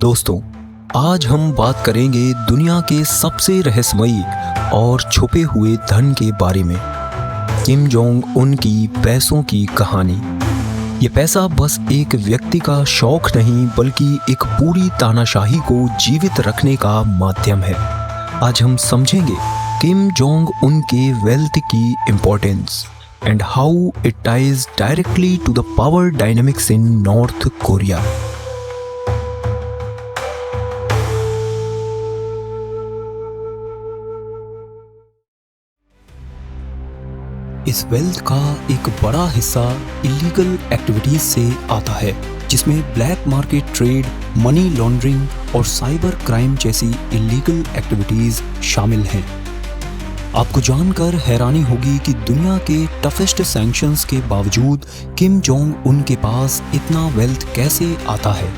दोस्तों, आज हम बात करेंगे दुनिया के सबसे रहस्यमयी और छुपे हुए धन के बारे में। किम जोंग उन की पैसों की कहानी। ये पैसा बस एक व्यक्ति का शौक नहीं बल्कि एक पूरी तानाशाही को जीवित रखने का माध्यम है। आज हम समझेंगे किम जोंग उन के वेल्थ की importance and how it ties directly to the power dynamics in North Korea. इस वेल्थ का एक बड़ा हिस्सा इलीगल एक्टिविटीज से आता है, जिसमें black market trade, money laundering और साइबर क्राइम जैसी इलीगल एक्टिविटीज शामिल हैं। आपको जानकर हैरानी होगी कि दुनिया के टफेस्ट सैंक्शंस के बावजूद किम जोंग उन के पास इतना वेल्थ कैसे आता है।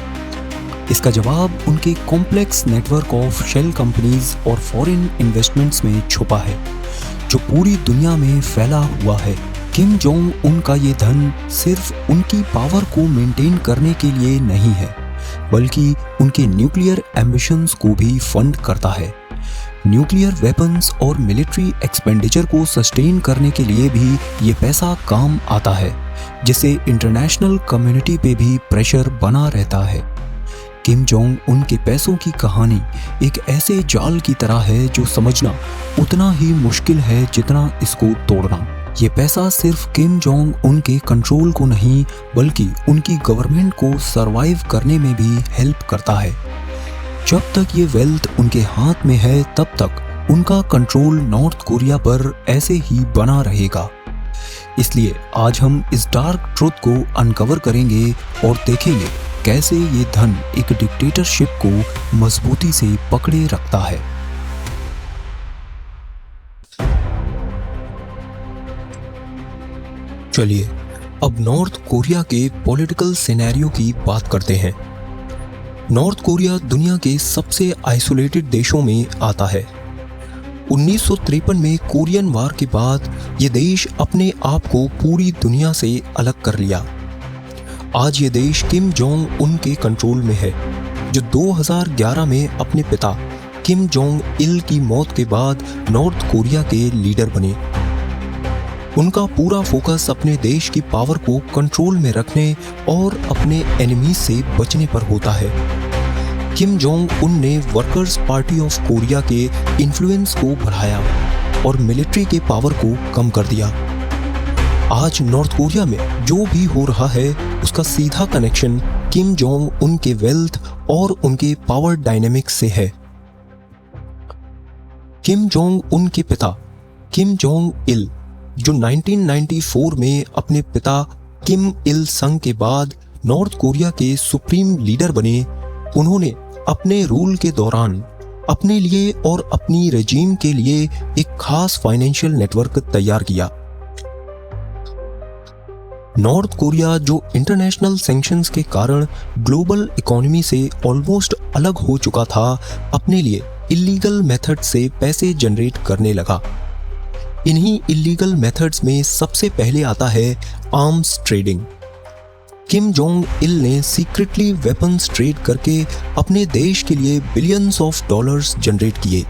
इसका जवाब उनके complex network of shell companies और फॉरेन इन्वेस्टमेंट्स में छुपा है, जो पूरी दुनिया में फैला हुआ है। किम जोंग उन का ये धन सिर्फ उनकी पावर को मेंटेन करने के लिए नहीं है, बल्कि उनके न्यूक्लियर एम्बिशंस को भी फंड करता है। न्यूक्लियर वेपन्स और मिलिट्री एक्सपेंडिचर को सस्टेन करने के लिए भी ये पैसा काम आता है, जिससे इंटरनेशनल कम्युनिटी पे भी प्रेशर बना रहता है। किम जोंग उन के पैसों की कहानी एक ऐसे जाल की तरह है जो समझना उतना ही मुश्किल है जितना इसको तोड़ना। ये पैसा सिर्फ किम जोंग उन के कंट्रोल को नहीं बल्कि उनकी गवर्नमेंट को सरवाइव करने में भी हेल्प करता है। जब तक ये वेल्थ उनके हाथ में है तब तक उनका कंट्रोल नॉर्थ कोरिया पर ऐसे ही बना रहेगा। इसलिए आज हम इस डार्क ट्रुथ को अनकवर करेंगे और देखेंगे कैसे ये धन एक डिक्टेटरशिप को मजबूती से पकड़े रखता है। चलिए अब नॉर्थ कोरिया के पॉलिटिकल सिनेरियो की बात करते हैं। नॉर्थ कोरिया दुनिया के सबसे आइसोलेटेड देशों में आता है। 1953 में कोरियन वार के बाद ये देश अपने आप को पूरी दुनिया से अलग कर लिया। आज ये देश किम जोंग उन के कंट्रोल में है, जो 2011 में अपने पिता किम जोंग इल की मौत के बाद नॉर्थ कोरिया के लीडर बने। उनका पूरा फोकस अपने देश की पावर को कंट्रोल में रखने और अपने एनिमीज से बचने पर होता है। किम जोंग उन ने वर्कर्स पार्टी ऑफ कोरिया के इन्फ्लुएंस को बढ़ाया और मिलिट्री के पावर को कम कर दिया। आज नॉर्थ कोरिया में जो भी हो रहा है उसका सीधा कनेक्शन किम जोंग उन के वेल्थ और उनके पावर डायनेमिक्स से है। किम जोंग उन के पिता किम जोंग इल, जो 1994 में अपने पिता किम इल संग के बाद नॉर्थ कोरिया के सुप्रीम लीडर बने, उन्होंने अपने रूल के दौरान अपने लिए और अपनी रेजिम के लिए एक खास फाइनेंशियल नेटवर्क तैयार किया। नॉर्थ कोरिया, जो इंटरनेशनल सैंक्शंस के कारण ग्लोबल इकोनॉमी से ऑलमोस्ट अलग हो चुका था, अपने लिए इलीगल मेथड से पैसे जनरेट करने लगा। इन्हीं इलीगल मेथड्स में सबसे पहले आता है arms trading. Kim Jong Il ने सीक्रेटली वेपन्स ट्रेड करके अपने देश के लिए बिलियंस ऑफ डॉलर्स जनरेट किए।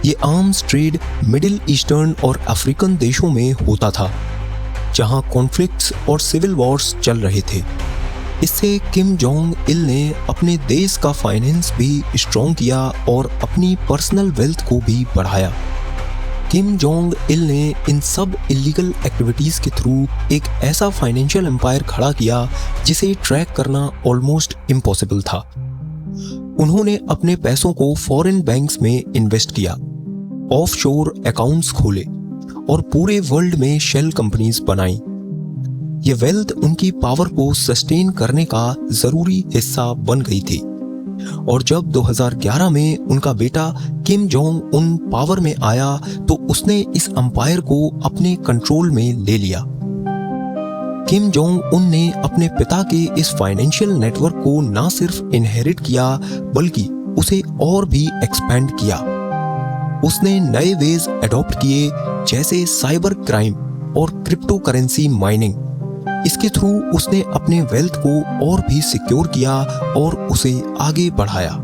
ये आर्म्स ट्रेड मिडिल ईस्टर्न और अफ्रीकन देशों में होता था, जहां कॉन्फ्लिक्ट्स और सिविल वॉर्स चल रहे थे। इससे किम जोंग इल ने अपने देश का फाइनेंस भी स्ट्रॉन्ग किया और अपनी पर्सनल वेल्थ को भी बढ़ाया। किम जोंग इल ने इन सब इलीगल एक्टिविटीज के थ्रू एक ऐसा फाइनेंशियल एम्पायर खड़ा किया जिसे ट्रैक करना ऑलमोस्ट इम्पॉसिबल था। उन्होंने अपने पैसों को फॉरेन बैंक्स में इन्वेस्ट किया, ऑफशोर अकाउंट्स खोले और पूरे वर्ल्ड में शेल कंपनीज बनाई। ये वेल्थ उनकी पावर को सस्टेन करने का जरूरी हिस्सा बन गई थी। और जब 2011 में उनका बेटा किम जोंग उन पावर में आया तो उसने इस एम्पायर को अपने कंट्रोल में ले लिया। किम जोंग उन ने अपने पिता के इस फाइनेंशियल नेटवर्क को ना सिर्फ इनहेरिट किया बल्कि उसे और भी एक्सपेंड किया। उसने नए वेज अडॉप्ट किए, जैसे साइबर क्राइम और क्रिप्टो करेंसी माइनिंग। इसके थ्रू उसने अपने वेल्थ को और भी सिक्योर किया और उसे आगे बढ़ाया।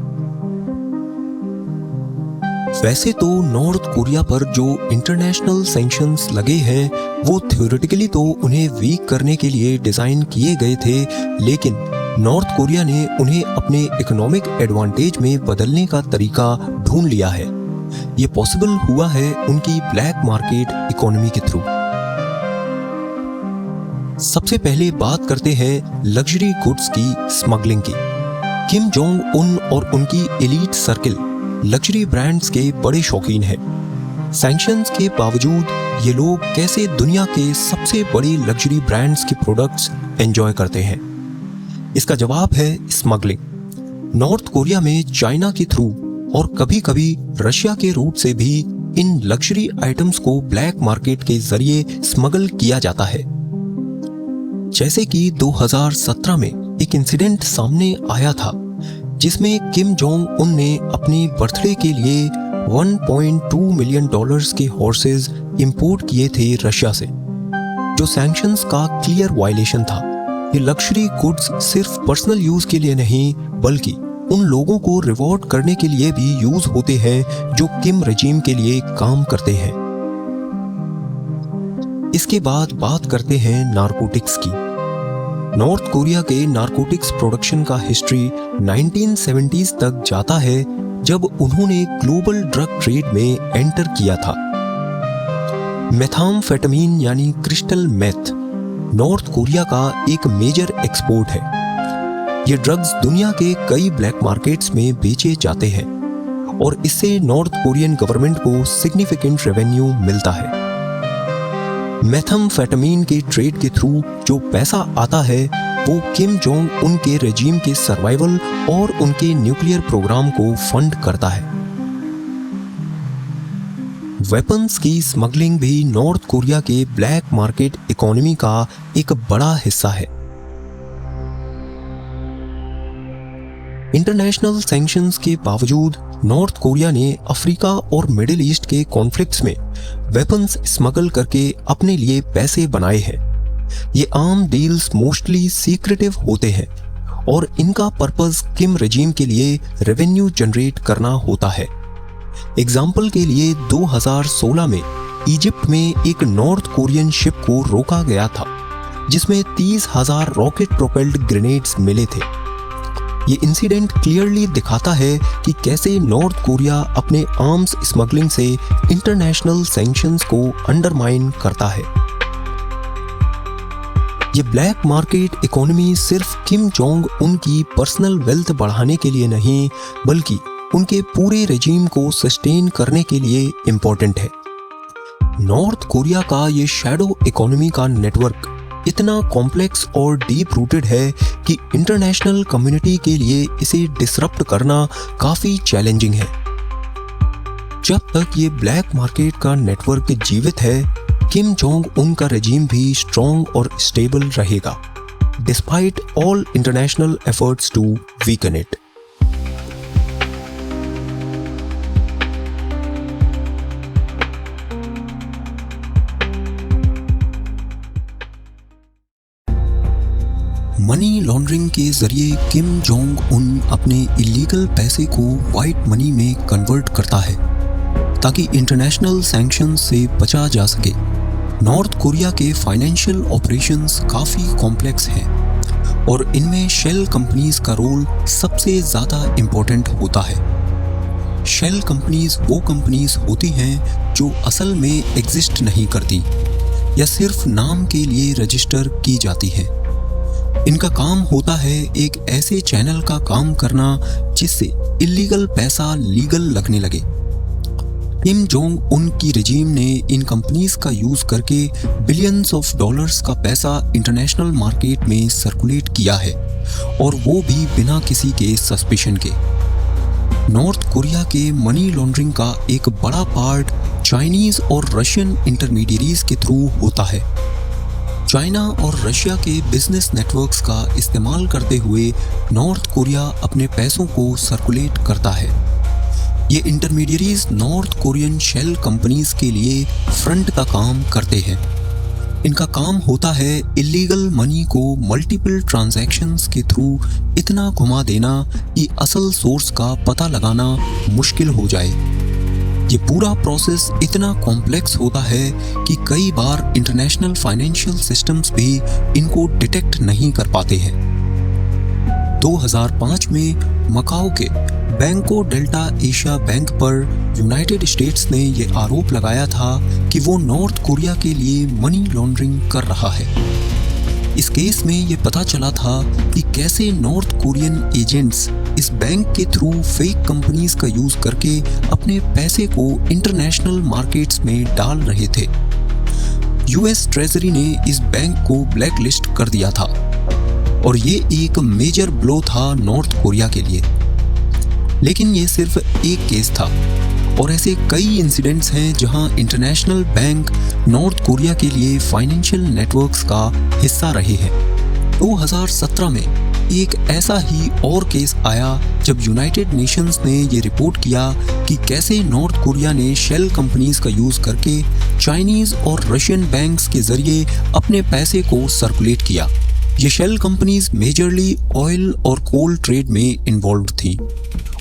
वैसे तो नॉर्थ कोरिया पर जो इंटरनेशनल सैंक्शंस लगे हैं वो थ्योरेटिकली तो उन्हें वीक करने के लिए डिजाइन किए गए थे, लेकिन नॉर्थ कोरिया ने उन्हें अपने इकोनॉमिक एडवांटेज में बदलने का तरीका ढूंढ लिया है। ये पॉसिबल हुआ है उनकी ब्लैक मार्केट इकोनॉमी के थ्रू। सबसे पहले बात करते हैं लग्जरी गुड्स की स्मगलिंग की। किम जोंग उन और उनकी एलीट सर्किल लग्जरी ब्रांड्स के बड़े शौकीन हैं। सैंक्शंस के बावजूद ये लोग कैसे दुनिया के सबसे बड़े लग्जरी ब्रांड्स के प्रोडक्ट्स एंजॉय करते हैं? इसका जवाब है स्मगलिंग। नॉर्थ कोरिया में चाइना के थ्रू और कभी-कभी रशिया के रूट से भी इन लग्जरी आइटम्स को ब्लैक मार्केट के जरिए स्मगल किया जाता है। जैसे कि 2017 में एक इंसिडेंट सामने आया था जिसमें किम जोंग उन ने अपने बर्थडे के लिए $1.2 मिलियन के हॉर्सेस इंपोर्ट किए थे रशिया से, जो सैंक्शंस का क्लियर वायलेशन था। ये लग्जरी गुड्स सिर्फ पर्सनल यूज के लिए नहीं बल्कि उन लोगों को रिवॉर्ड करने के लिए भी यूज होते हैं जो किम रेजिम के लिए काम करते हैं। इसके बाद बात करते हैं नारकोटिक्स की। नॉर्थ कोरिया के नारकोटिक्स प्रोडक्शन का हिस्ट्री 1970s तक जाता है, जब उन्होंने ग्लोबल ड्रग ट्रेड में एंटर किया था। मेथाम्फेटामिन यानी क्रिस्टल मेथ नॉर्थ कोरिया का एक मेजर एक्सपोर्ट है। ये ड्रग्स दुनिया के कई ब्लैक मार्केट्स में बेचे जाते हैं और इससे नॉर्थ कोरियन गवर्नमेंट को सिग्निफिकेंट रेवेन्यू मिलता है। मेथाम्फेटामिन के ट्रेड के थ्रू जो पैसा आता है वो किम जोंग उन के रेजिम के सर्वाइवल और उनके न्यूक्लियर प्रोग्राम को फंड करता है। वेपन्स की स्मगलिंग भी नॉर्थ कोरिया के ब्लैक मार्केट इकोनॉमी का एक बड़ा हिस्सा है। इंटरनेशनल सैंक्शंस के बावजूद नॉर्थ कोरिया ने अफ्रीका और मिडिल ईस्ट के कॉन्फ्लिक्ट्स में वेपन्स स्मगल करके अपने लिए पैसे बनाए हैं। ये आम डील्स मोस्टली सीक्रेटिव होते हैं और इनका पर्पस किम रेजिम के लिए रेवेन्यू जनरेट करना होता है। एग्जाम्पल के लिए 2016 में इजिप्ट में एक नॉर्थ कोरियन शिप को रोका गया था जिसमें 30,000 रॉकेट प्रोपेल्ड ग्रेनेड्स मिले थे। ये इंसिडेंट क्लियरली दिखाता है कि कैसे नॉर्थ कोरिया अपने आर्म्स स्मगलिंग से इंटरनेशनल सैंक्शंस को अंडरमाइन करता है। ये ब्लैक मार्केट इकोनॉमी सिर्फ किम जोंग उनकी पर्सनल वेल्थ बढ़ाने के लिए नहीं बल्कि उनके पूरे रेजिम को सस्टेन करने के लिए इम्पोर्टेंट है। नॉर्थ कोरिया का ये शैडो इकोनॉमी का नेटवर्क इतना कॉम्प्लेक्स और डीप रूटेड है कि इंटरनेशनल कम्युनिटी के लिए इसे डिसरप्ट करना काफी चैलेंजिंग है। जब तक ये ब्लैक मार्केट का नेटवर्क जीवित है, किम जोंग उन का रेजिम भी स्ट्रॉन्ग और स्टेबल रहेगा, despite all international efforts to weaken it. Money laundering के जरिए किम जोंग उन अपने इलीगल पैसे को वाइट मनी में कन्वर्ट करता है ताकि इंटरनेशनल सैंक्शंस से बचा जा सके। नॉर्थ कोरिया के फाइनेंशियल ऑपरेशंस काफ़ी कॉम्प्लेक्स हैं और इनमें शेल कंपनीज का रोल सबसे ज़्यादा इम्पोर्टेंट होता है। शेल कंपनीज वो कंपनीज होती हैं जो असल में एग्जिस्ट नहीं करती या सिर्फ नाम के लिए रजिस्टर की जाती है। इनका काम होता है एक ऐसे चैनल का काम करना जिससे इलीगल पैसा लीगल लगने लगे। किम जोंग उन की रेजिम ने इन कंपनीज का यूज करके बिलियंस ऑफ डॉलर्स का पैसा इंटरनेशनल मार्केट में सर्कुलेट किया है और वो भी बिना किसी के सस्पिशन के। नॉर्थ कोरिया के मनी लॉन्ड्रिंग का एक बड़ा पार्ट चाइनीज और रशियन इंटरमीडियरीज के थ्रू होता है। चाइना और रशिया के बिजनेस नेटवर्क्स का इस्तेमाल करते हुए नॉर्थ कोरिया अपने पैसों को सर्कुलेट करता है। ये intermediaries North Korean shell companies के लिए फ्रंट का काम करते हैं। इनका काम होता है इलीगल मनी को मल्टीपल ट्रांजैक्शंस के थ्रू इतना घुमा देना कि असल सोर्स का पता लगाना मुश्किल हो जाए। ये पूरा प्रोसेस इतना कॉम्प्लेक्स होता है कि कई बार इंटरनेशनल फाइनेंशियल सिस्टम्स भी इनको डिटेक्ट नहीं कर पाते हैं। 2005 में मकाओ के बैंको डेल्टा एशिया बैंक पर यूनाइटेड स्टेट्स ने ये आरोप लगाया था कि वो नॉर्थ कोरिया के लिए मनी लॉन्ड्रिंग कर रहा है। इस केस में ये पता चला था कि कैसे नॉर्थ कोरियन एजेंट्स इस बैंक के थ्रू फेक कंपनीज का यूज करके अपने पैसे को इंटरनेशनल मार्केट्स में डाल रहे थे। यूएस ट्रेजरी ने इस बैंक को ब्लैक लिस्ट कर दिया था और ये एक मेजर ब्लो था नॉर्थ कोरिया के लिए। लेकिन ये सिर्फ एक केस था और ऐसे कई इंसिडेंट्स हैं जहां इंटरनेशनल बैंक नॉर्थ कोरिया के लिए फाइनेंशियल नेटवर्क्स का हिस्सा रहे हैं। 2017 में एक ऐसा ही और केस आया जब यूनाइटेड नेशंस ने ये रिपोर्ट किया कि कैसे नॉर्थ कोरिया ने शेल कंपनीज का यूज करके चाइनीज और रशियन बैंक्स के जरिए अपने पैसे को सर्कुलेट किया। ये शेल कंपनीज मेजरली ऑयल और कोल ट्रेड में इन्वॉल्व थी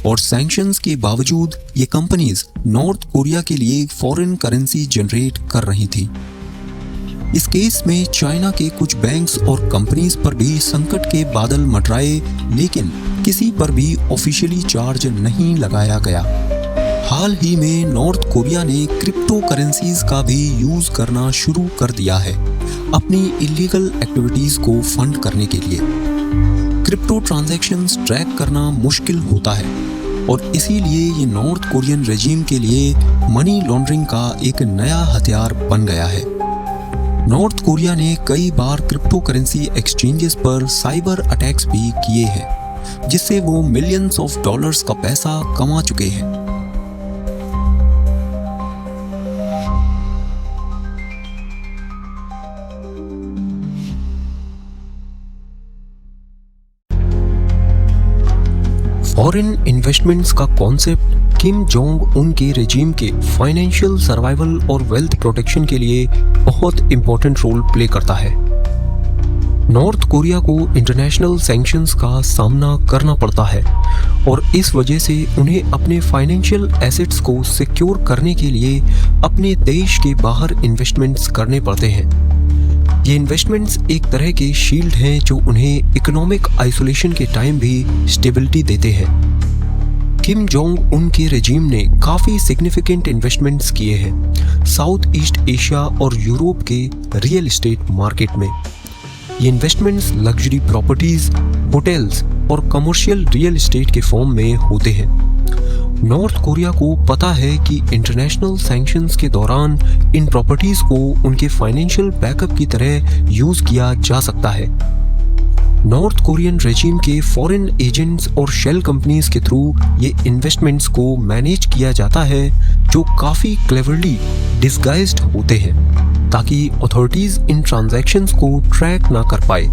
और सैंक्शंस के बावजूद ये कंपनीज नॉर्थ कोरिया के लिए फॉरेन करेंसी जनरेट कर रही थी। इस केस में चाइना के कुछ बैंक्स और कंपनीज पर भी संकट के बादल मंडराए, लेकिन किसी पर भी ऑफिशियली चार्ज नहीं लगाया गया। हाल ही में नॉर्थ कोरिया ने क्रिप्टो करेंसीज का भी यूज करना शुरू कर दिया है अपनी इलीगल एक्टिविटीज को फंड करने के लिए। क्रिप्टो ट्रांजैक्शंस ट्रैक करना मुश्किल होता है और इसीलिए ये नॉर्थ कोरियन रेजिम के लिए मनी लॉन्ड्रिंग का एक नया हथियार बन गया है। नॉर्थ कोरिया ने कई बार क्रिप्टो करेंसी एक्सचेंजेस पर साइबर अटैक्स भी किए हैं, जिससे वो मिलियंस ऑफ डॉलर्स का पैसा कमा चुके हैं। फॉरेन इन्वेस्टमेंट्स का कॉन्सेप्ट किम जोंग उन के रेजिम के फाइनेंशियल सर्वाइवल और वेल्थ प्रोटेक्शन के लिए बहुत इंपॉर्टेंट रोल प्ले करता है। नॉर्थ कोरिया को इंटरनेशनल सैंक्शंस का सामना करना पड़ता है और इस वजह से उन्हें अपने फाइनेंशियल एसेट्स को सिक्योर करने के लिए अपने देश के बाहर इन्वेस्टमेंट्स करने पड़ते हैं। ये इन्वेस्टमेंट्स एक तरह के शील्ड हैं जो उन्हें इकोनॉमिक आइसोलेशन के टाइम भी स्टेबिलिटी देते हैं। किम जोंग उन के रेजिम ने काफ़ी सिग्निफिकेंट इन्वेस्टमेंट्स किए हैं साउथ ईस्ट एशिया और यूरोप के रियल एस्टेट मार्केट में। ये इन्वेस्टमेंट्स लग्जरी प्रॉपर्टीज, होटल्स और कमर्शियल रियल एस्टेट के फॉर्म में होते हैं। नॉर्थ कोरिया को पता है कि इंटरनेशनल सैंक्शंस के दौरान इन प्रॉपर्टीज को उनके फाइनेंशियल बैकअप की तरह यूज किया जा सकता है। नॉर्थ कोरियन रेजिम के फॉरेन एजेंट्स और शेल कंपनीज के थ्रू ये इन्वेस्टमेंट्स को मैनेज किया जाता है, जो काफ़ी क्लेवरली डिस्गाइज्ड होते हैं ताकि अथॉरिटीज इन ट्रांजैक्शंस को ट्रैक ना कर पाए।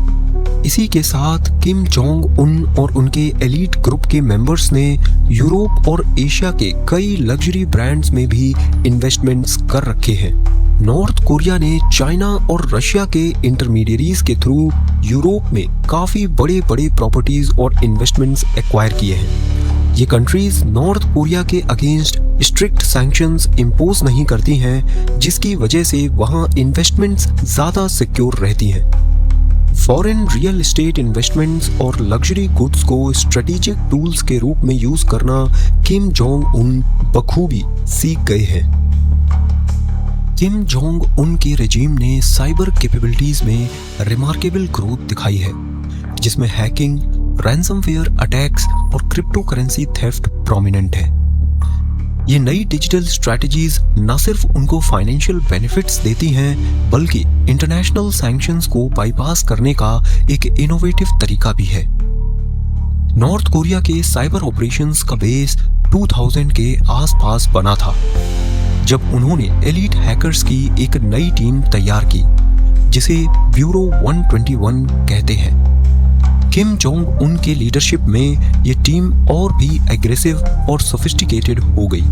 इसी के साथ किम जोंग उन और उनके एलीट ग्रुप के मेंबर्स ने यूरोप और एशिया के कई लग्जरी ब्रांड्स में भी इन्वेस्टमेंट्स कर रखे हैं। नॉर्थ कोरिया ने चाइना और रशिया के इंटरमीडियरीज के थ्रू यूरोप में काफ़ी बड़े बड़े प्रॉपर्टीज और इन्वेस्टमेंट्स एक्वायर किए हैं। ये कंट्रीज नॉर्थ कोरिया के अगेंस्ट स्ट्रिक्ट सैंक्शंस इम्पोज नहीं करती हैं, जिसकी वजह से वहाँ इन्वेस्टमेंट्स ज़्यादा सिक्योर रहती हैं। फॉरेन रियल एस्टेट इन्वेस्टमेंट्स और लग्जरी गुड्स को स्ट्रेटेजिक टूल्स के रूप में यूज करना किम जोंग उन बखूबी सीख गए हैं। किम जोंग उन के रेजिम ने साइबर कैपेबिलिटीज में रिमार्केबल ग्रोथ दिखाई है, जिसमें हैकिंग, रैंसमवेयर अटैक्स और क्रिप्टो करेंसी थेफ्ट प्रोमिनेंट है। ये नई डिजिटल स्ट्रैटेजीज न सिर्फ उनको फाइनेंशियल बेनिफिट्स देती हैं, बल्कि इंटरनेशनल सैंक्शंस को बाईपास करने का एक इनोवेटिव तरीका भी है। नॉर्थ कोरिया के साइबर ऑपरेशंस का बेस 2000 के आसपास बना था, जब उन्होंने एलीट हैकर्स की एक नई टीम तैयार की, जिसे ब्यूरो 121 कहते हैं। किम जोंग उन के लीडरशिप में ये टीम और भी एग्रेसिव और सोफिस्टिकेटेड हो गई।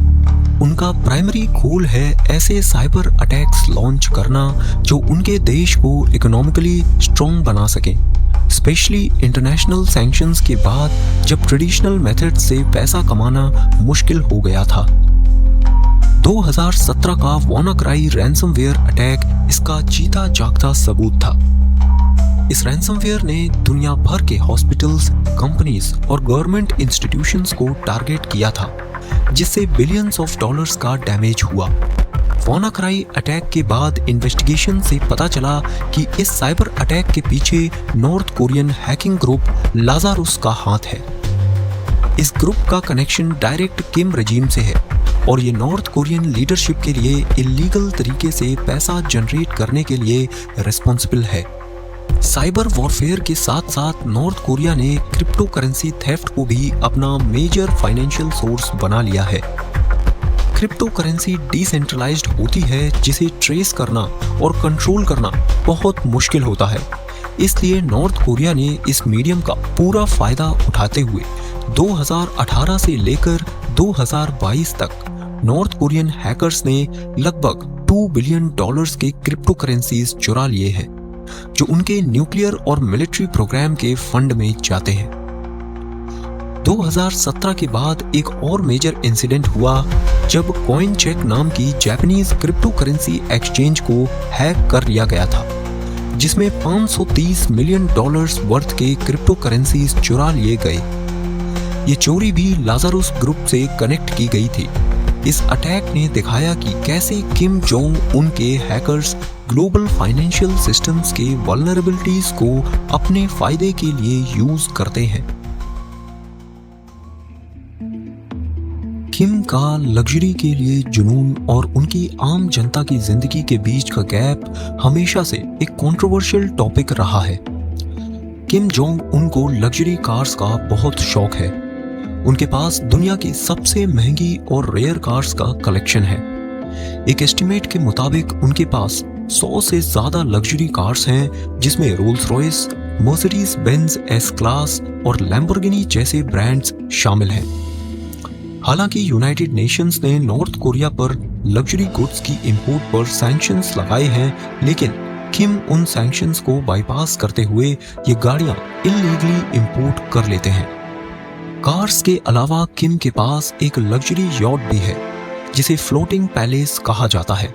उनका प्राइमरी गोल है ऐसे साइबर अटैक्स लॉन्च करना जो उनके देश को इकोनॉमिकली स्ट्रॉन्ग बना सके, स्पेशली इंटरनेशनल सैंक्शंस के बाद जब ट्रेडिशनल मेथड से पैसा कमाना मुश्किल हो गया था। 2017 का WannaCry रैंसमवेयर अटैक इसका जीता जागता सबूत था। इस रैंसमवेयर ने दुनिया भर के हॉस्पिटल्स, कंपनीज और गवर्नमेंट इंस्टीट्यूशंस को टारगेट किया था, जिससे बिलियंस ऑफ डॉलर्स का डैमेज हुआ। WannaCry अटैक के बाद इन्वेस्टिगेशन से पता चला कि इस साइबर अटैक के पीछे नॉर्थ कोरियन हैकिंग ग्रुप लाजारुस का हाथ है। इस ग्रुप का कनेक्शन डायरेक्ट किम रेजिम से है और ये नॉर्थ कोरियन लीडरशिप के लिए इलीगल तरीके से पैसा जनरेट करने के लिए रिस्पॉन्सिबल है। साइबर वॉरफेयर के साथ साथ नॉर्थ कोरिया ने क्रिप्टो करेंसी थेफ्ट को भी अपना मेजर फाइनेंशियल सोर्स बना लिया है। क्रिप्टो करेंसी डिसेंट्रलाइज्ड होती है, जिसे ट्रेस करना और कंट्रोल करना बहुत मुश्किल होता है। इसलिए नॉर्थ कोरिया ने इस मीडियम का पूरा फायदा उठाते हुए 2018 से लेकर 2022 तक नॉर्थ कोरियन हैकर्स ने लगभग $2 बिलियन के क्रिप्टो करेंसीज चुरा लिए हैं, जो उनके न्यूक्लियर और मिलिट्री प्रोग्राम के फंड में जाते हैं। 2017 के बाद एक और मेजर इंसिडेंट हुआ जब कॉइनचेक नाम की जापानीज क्रिप्टो करेंसी एक्सचेंज को हैक कर लिया गया था, जिसमें $530 मिलियन वर्थ के क्रिप्टो करेंसीज चुरा लिए गए। ये चोरी भी लाजारुस ग्रुप से कनेक्ट की गई थी। इस अटैक ने दिखाया कि कैसे किम जोंग उन के हैकर्स ग्लोबल फाइनेंशियल सिस्टम्स के वल्नरेबिलिटीज को अपने फायदे के लिए यूज करते हैं। किम का लग्जरी के लिए जुनून और उनकी आम जनता की जिंदगी के बीच का गैप हमेशा से एक कंट्रोवर्शियल टॉपिक रहा है। किम जोंग उनको लग्जरी कार्स का बहुत शौक है। उनके पास दुनिया की सबसे महंगी और रेयर कार्स का कलेक्शन है। एक एस्टिमेट के मुताबिक उनके पास 100 से ज्यादा लग्जरी कार्स हैं, जिसमें Rolls Royce, Mercedes Benz S class और लैम्बोर्गिनी जैसे ब्रांड्स शामिल हैं। हालांकि यूनाइटेड नेशंस ने नॉर्थ कोरिया पर लग्जरी गुड्स की इंपोर्ट पर सैंक्शंस लगाए हैं, लेकिन किम उन सैंक्शंस को बाईपास करते हुए ये गाड़ियां इलीगली इंपोर्ट कर लेते हैं। कार्स के अलावा किम के पास एक लग्जरी यॉट भी है, जिसे फ्लोटिंग पैलेस कहा जाता है।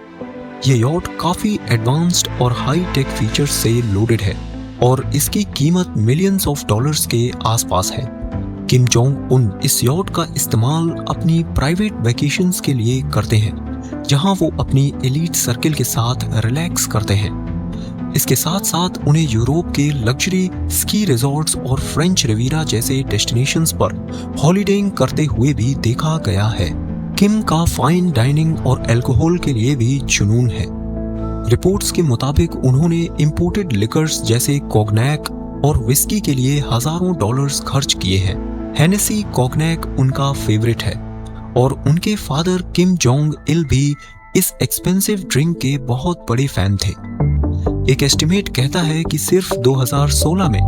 ये यॉट काफी एडवांस्ड और हाई टेक फीचर्स से लोडेड है और इसकी कीमत मिलियंस ऑफ डॉलर्स के आसपास है। किम जोंग उन इस यॉट का इस्तेमाल अपनी प्राइवेट वैकेशंस के लिए करते हैं, जहां वो अपनी एलीट सर्किल के साथ रिलैक्स करते हैं। इसके साथ साथ उन्हें यूरोप के लग्जरी स्की रिजॉर्ट्स और फ्रेंच रिवीरा जैसे डेस्टिनेशंस पर हॉलिडेइंग करते हुए भी देखा गया है। किम का फाइन डाइनिंग और अल्कोहल के लिए भी जुनून है। रिपोर्ट्स के मुताबिक उन्होंने इंपोर्टेड लिकर्स जैसे कॉग्नैक और विस्की के लिए हजारों डॉलर्स खर्च किए हैं। हेनेसी कॉग्नैक उनका फेवरेट है और उनके फादर किम जोंग इल भी इस एक्सपेंसिव ड्रिंक के बहुत बड़े फैन थे। एक एस्टिमेट कहता है कि सिर्फ 2016 में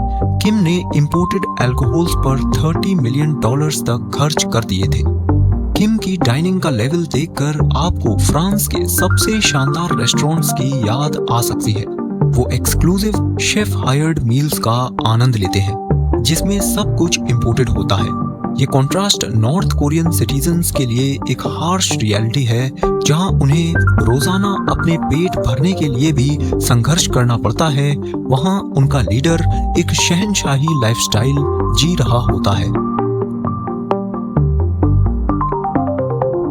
किम ने इंपोर्टेड अल्कोहल्स पर $30 मिलियन तक खर्च कर दिए थे। किम की डाइनिंग का लेवल देखकर आपको फ्रांस के सबसे शानदार रेस्टोरेंट्स की याद आ सकती है। वो एक्सक्लूसिव शेफ हायर्ड मील्स का आनंद लेते हैं, जिसमें सब कुछ इंपोर्टेड होता है। ये कॉन्ट्रास्ट नॉर्थ कोरियन सिटीजन्स के लिए एक हार्श रियलिटी है, जहां उन्हें रोजाना अपने पेट भरने के लिए भी संघर्ष करना पड़ता है। वहां उनका लीडर एक शहंशाही लाइफस्टाइल जी रहा होता है।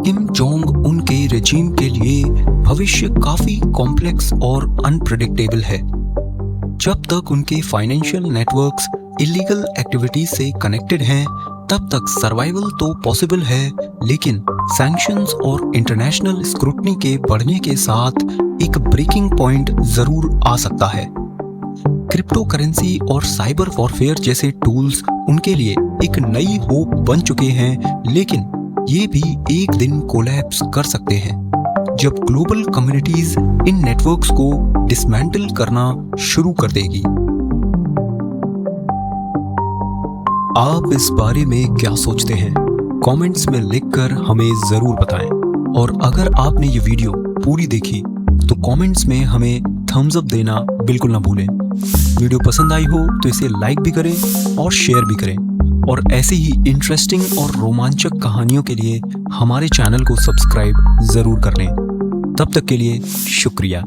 किम जोंग उनके रेजिम के लिए भविष्य काफी कॉम्प्लेक्स और अनप्रेडिक्टेबल है। जब तक उनके फाइनेंशियल नेटवर्क्स इलीगल एक्टिविटीज से कनेक्टेड हैं, तब तक सर्वाइवल तो पॉसिबल है, लेकिन सैंक्शंस और इंटरनेशनल स्क्रूटनी के बढ़ने के साथ एक ब्रेकिंग पॉइंट जरूर आ सकता है। क्रिप्टो करेंसी और साइबर वॉरफेयर जैसे टूल्स उनके लिए एक नई होप बन चुके हैं, लेकिन ये भी एक दिन कोलैप्स कर सकते हैं जब ग्लोबल कम्युनिटीज इन नेटवर्क्स को डिसमेंटल करना शुरू कर देगी। आप इस बारे में क्या सोचते हैं? कमेंट्स में लिखकर हमें जरूर बताएं। और अगर आपने ये वीडियो पूरी देखी तो कमेंट्स में हमें थम्स अप देना बिल्कुल ना भूलें। वीडियो पसंद आई हो तो इसे लाइक भी करें और शेयर भी करें, और ऐसे ही इंटरेस्टिंग और रोमांचक कहानियों के लिए हमारे चैनल को सब्सक्राइब ज़रूर कर लें। तब तक के लिए शुक्रिया।